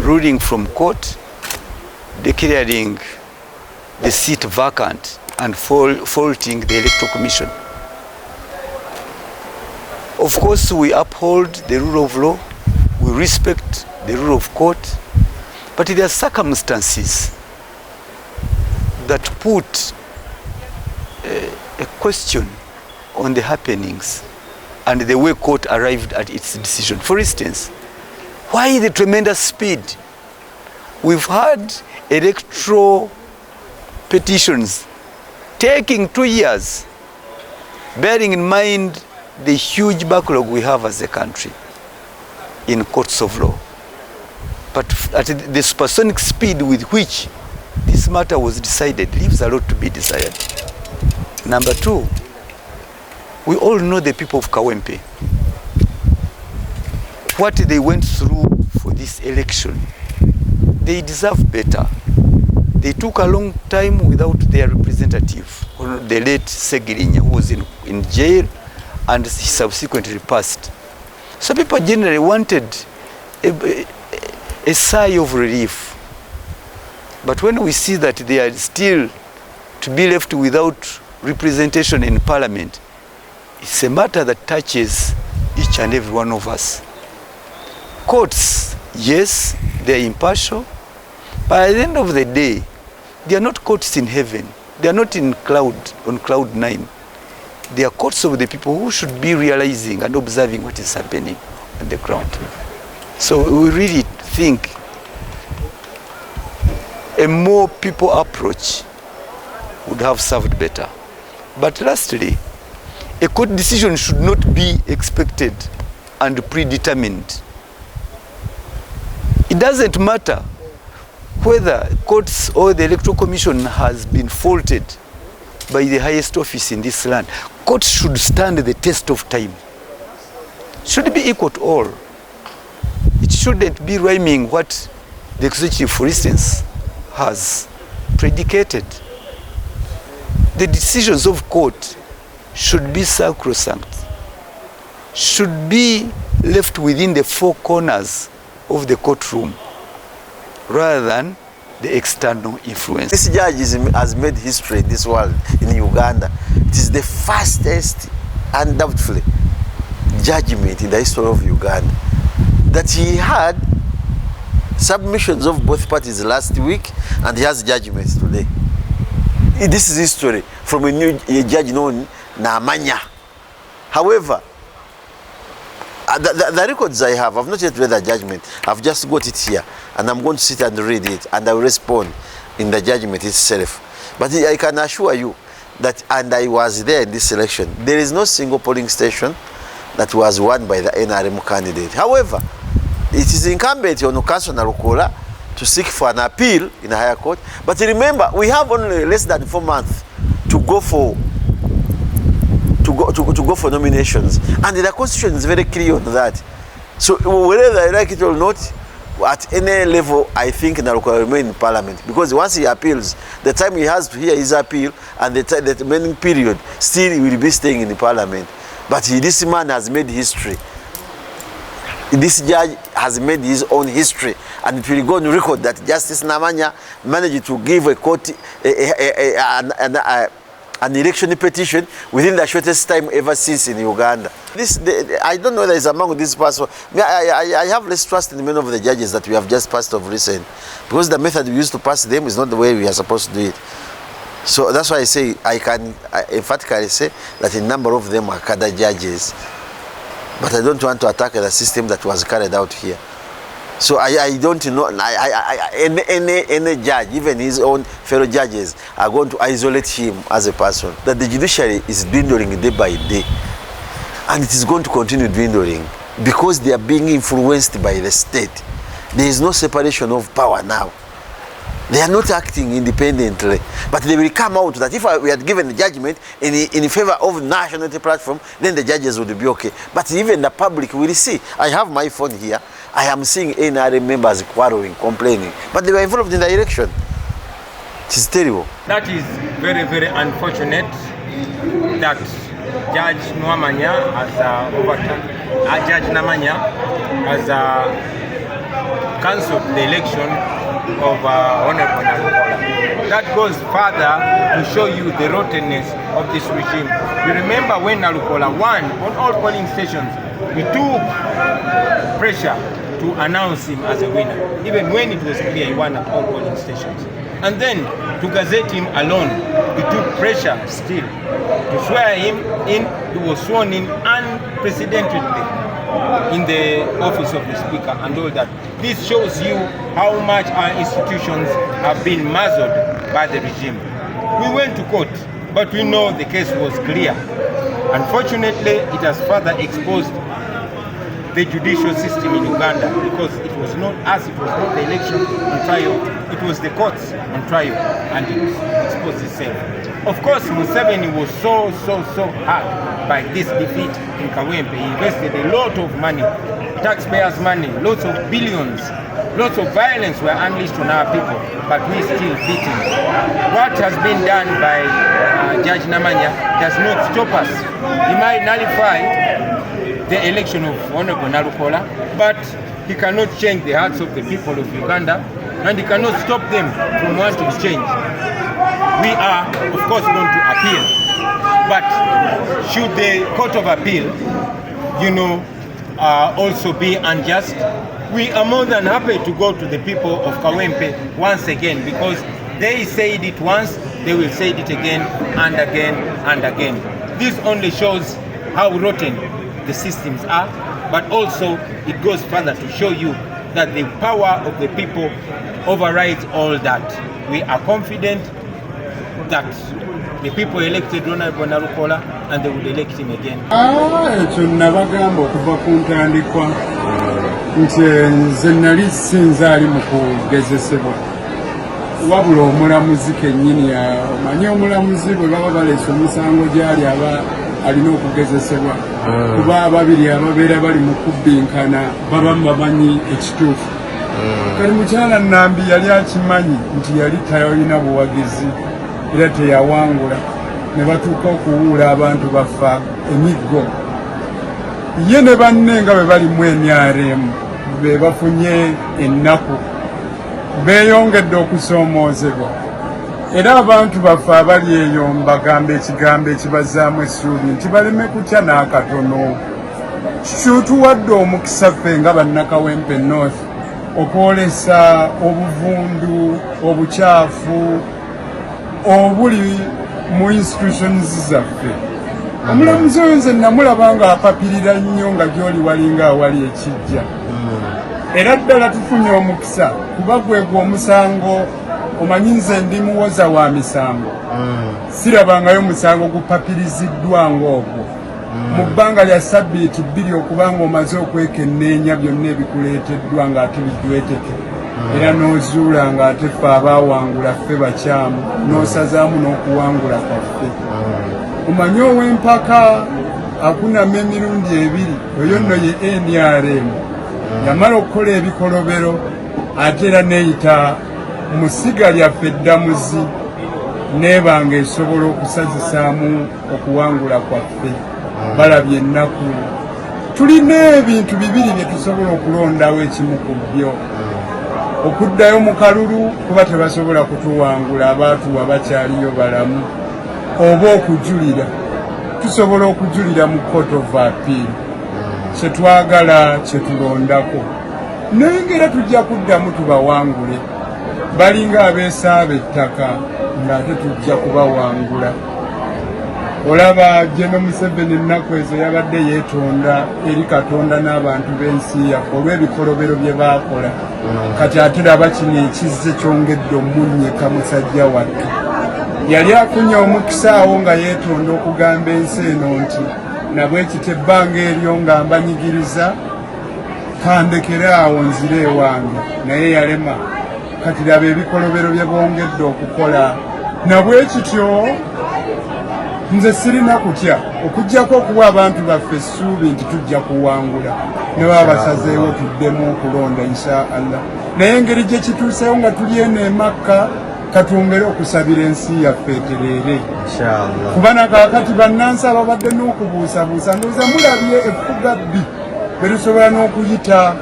ruling from court, declaring the seat vacant and faulting the Electoral Commission. Of course, we uphold the rule of law, we respect the rule of court, but there are circumstances that put a question on the happenings and the way court arrived at its decision. For instance, why the tremendous speed? We've had electoral petitions taking 2 years, bearing in mind the huge backlog we have as a country in courts of law. But at the supersonic speed with which this matter was decided leaves a lot to be desired. Number two, we all know the people of Kawempe, what they went through for this election. They deserve better. They took a long time without their representative, the late Segirinya, who was in jail and he subsequently passed. So people generally wanted a sigh of relief. But when we see that they are still to be left without representation in Parliament, it's a matter that touches each and every one of us. Courts, yes, they are impartial, but at the end of the day, they are not courts in heaven. They are not on cloud 9. They are courts of the people who should be realizing and observing what is happening on the ground. So we really think a more people approach would have served better. But lastly, a court decision should not be expected and predetermined. It doesn't matter whether courts or the Electoral Commission has been faulted by the highest office in this land. Courts should stand the test of time. Should be equal to all. It shouldn't be rhyming what the executive, for instance, has predicated. The decisions of court should be sacrosanct, should be left within the four corners of the courtroom rather than the external influence. This judge has made history in this world, in Uganda. It is the fastest, undoubtedly, judgment in the history of Uganda. That he had submissions of both parties last week and he has judgments today. This is history from a judge known Namanya. However, the records I have, I've not yet read the judgment. I've just got it here and I'm going to sit and read it and I will respond in the judgment itself. But I can assure you that, and I was there in this election, there is no single polling station that was won by the NRM candidate. However, it is incumbent on Council Nalukoola to seek for an appeal in a higher court. But remember, we have only less than 4 months to go for nominations, and the Constitution is very clear on that. So whether I like it or not, at any level, I think Nalukoola will remain in Parliament, because once he appeals, the time he has to hear his appeal and the remaining period, still he will be staying in the Parliament. But this man has made history. This judge has made his own history, and it will go on record that Justice Namanya managed to give a court an election petition within the shortest time ever since in Uganda. I don't know whether it's among these persons. I have less trust in many of the judges that we have just passed of recent, because the method we used to pass them is not the way we are supposed to do it. So that's why I say I can emphatically say that a number of them are cadre judges. But I don't want to attack the system that was carried out here. So I don't know, any judge, even his own fellow judges, are going to isolate him as a person. That the judiciary is dwindling day by day. And it is going to continue dwindling because they are being influenced by the state. There is no separation of power now. They are not acting independently, but they will come out that if we had given the judgment in favor of nationality platform, then the judges would be okay. But even the public will see. I have my phone here. I am seeing NRM members quarreling, complaining, but they were involved in the election. It is terrible. That is very, very unfortunate that Judge Namanya has overturned. Judge Namanya has cancelled the election of Honorable Nalukoola. That goes further to show you the rottenness of this regime. You remember when Nalukoola won on all polling stations, we took pressure to announce him as a winner, even when it was clear he won at all polling stations. And then to gazette him alone, we took pressure still to swear him in. He was sworn in unprecedentedly in the office of the speaker and all that. This shows you how much our institutions have been muzzled by the regime. We went to court, but we know the case was clear. Unfortunately, it has further exposed the judicial system in Uganda, because it was not us, it was not the election on trial, it was the courts on trial, and it exposed itself. Of course, Museveni was so hurt by this defeat in Kawempe. He invested a lot of money, taxpayers' money, lots of billions, lots of violence were unleashed on our people, but we still beat him. What has been done by Judge Namanya does not stop us. He might nullify the election of Honorable Nalukoola, but he cannot change the hearts of the people of Uganda, and he cannot stop them from wanting change. We are, of course, going to appeal, but should the Court of Appeal, also be unjust, we are more than happy to go to the people of Kawempe once again, because they said it once, they will say it again and again and again. This only shows how rotten the systems are, but also it goes further to show you that the power of the people overrides all that. We are confident that the people elected Honorable Nalukoola and they will elect him again. Nabagamba okuva ku ntandikwa nti nze nali sinzaali mu kugezesebwa, wabula omulamuzi kennyini omanyi omulamuzi bwe baba baleese omusango gyali aba alina okugezesebwa, kuba ababiri ababeera bali mu kubbinkana baba bamanyi ekituufu. Kali mukyala Nambi yali akimanyi nti yali talina buwagizi era teyawangula, ne batuuka okuwuula abantu bafa emiggo. Ye ne banne nga bwe bali mu NRM be bafunye ennaku, beeyongedde okusoomoozebwa, era abantu bafe abali eyo mbagamba ekigambo ekibazaamu essuubi nti baleme kutya n'akatono. Tuwadde omukisa ffe nga bannakawempe North okwolesa obuvundu obukyafu obuli mu institutions zaffe. Omulamuzi oyo nze namulaba nga apapirira nnyo nga gy'oli walinga awali ekijja, era ddala tufunye omukisa kuba gwegwo omusango. Omanyi nze ndi muwoza wa misango, sirabangayo musango gupapiriziddwa ng'ogwo mu bbanga lya sabbiiti 2 okubanga omaze okwekenneenya byonna ebikuleeteddwa ng'ate bijweteke, era n'ozuula ng'ate ffe abaawangula ffe bakyamu, n'osazaamu n'okuwangula kwaffe. Omanyi ow'empaka akunama emirundi 2, oyo nno ye NRM, yamala okukola ebikolobero ate era neeyita musiga lyaffe eddamuzi, neebanga esobola okusazisaamu okuwangula kwaffe. Balabye ennaku tulina ebintu 2 bye tusobola okulondawo, ekimu ku byo okuddayo mu kalulu kuba tebasobola kutuwangula abaatuwa bakyaliyo balamu, oba okujulira. Tusobola okujulira mu Court of Appeal, kyetwagala kyetulondako, naye ngera tujja kuddamu tubawangule. Balinga abeesaaba ettaka ng'ate tujja kubawangula. Olaba General Museveni ennaku ezo yabadde yeetonda eri Katonda n'abantu b'ensi yaffe olw'ebikolobero bye baakola. Kati ate laba kino ekizze kyongedde omunnyika musajja wattu. Yali afunye omukisa awo nga yeetonda okugamba ensi eno nti nabwe ekita ebbanga eryo nga mbanyigiriza, kandekere awo nzire ewange, naye yalema. Kati laba ebikolobero bye bongedde okukola, nabwe kityo nze sirina kutya okuggyako okuwa abantu baffe essuubi nti tujja kuwangula, ne baba basazeewo tuddemu okulonda inshaallah. Naye engeri gye kituuseewo nga tuli eno emakka, katwongere okusabira ensi yaffe etereere kuba nakaakati bannansi ababadde n'okubuusabuusa ndowooza mulabye effuga bbi bwe tusobola n'okuyita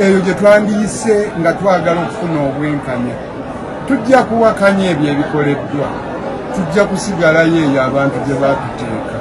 eyo gye twandiyise nga twagala okufuna obwenkanya. Tujja kuwakanya ebyo ebikoleddwa, tujja kusigalayo eyo abantu gye baatuteeka.